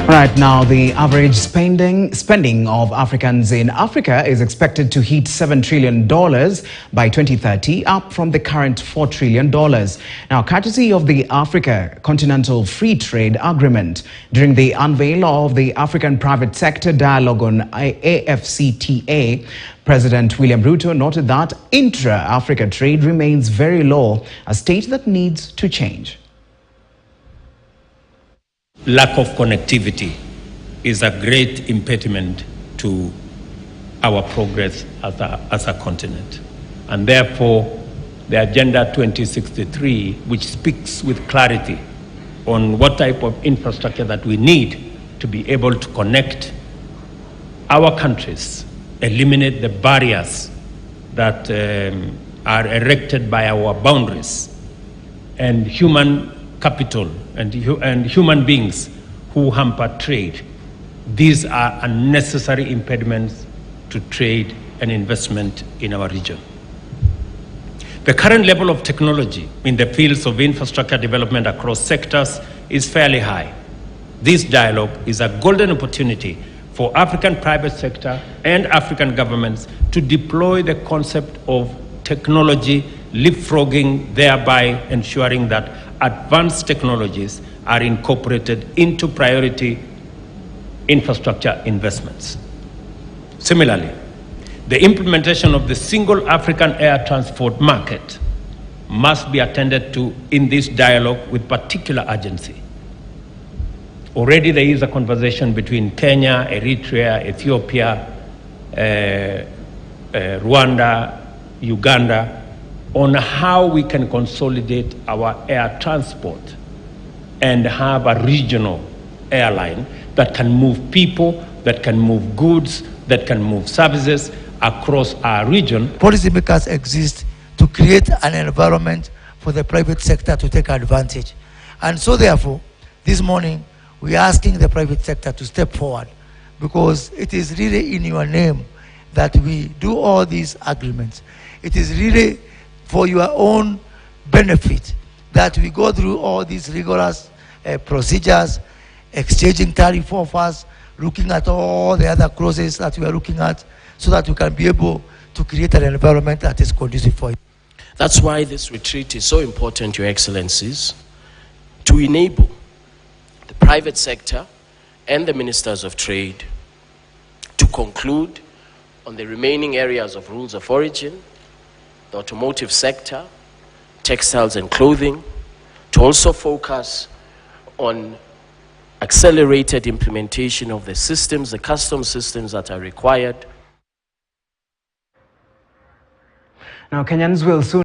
Right now, the average spending of Africans in Africa is expected to hit $7 trillion by 2030, up from the current $4 trillion. Now, courtesy of the Africa Continental Free Trade Agreement, during the unveil of the African Private Sector Dialogue on AFCFTA, President William Ruto noted that intra-Africa trade remains very low, a state that needs to change. Lack of connectivity is a great impediment to our progress as a continent. And therefore, the Agenda 2063, which speaks with clarity on what type of infrastructure that we need to be able to connect our countries, eliminate the barriers that are erected by our boundaries, and human capital and human beings who hamper trade. These are unnecessary impediments to trade and investment in our region. The current level of technology in the fields of infrastructure development across sectors is fairly high. This dialogue is a golden opportunity for African private sector and African governments to deploy the concept of technology leapfrogging, thereby ensuring that advanced technologies are incorporated into priority infrastructure investments. Similarly, the implementation of the single African air transport market must be attended to in this dialogue with particular urgency. Already there is a conversation between Kenya, Eritrea, Ethiopia, Rwanda, Uganda, on how we can consolidate our air transport and have a regional airline that can move people, that can move goods, that can move services across our region. Policymakers exist to create an environment for the private sector to take advantage. And so therefore, this morning, we are asking the private sector to step forward, because it is really in your name that we do all these agreements. It is really for your own benefit that we go through all these rigorous procedures, exchanging tariff offers, looking at all the other clauses that we are looking at, so that we can be able to create an environment that is conducive for it. That's why this retreat is so important, Your Excellencies, to enable the private sector and the ministers of trade to conclude on the remaining areas of rules of origin, the automotive sector, textiles and clothing, to also focus on accelerated implementation of the systems, the custom systems that are required. Now, Kenyans will soon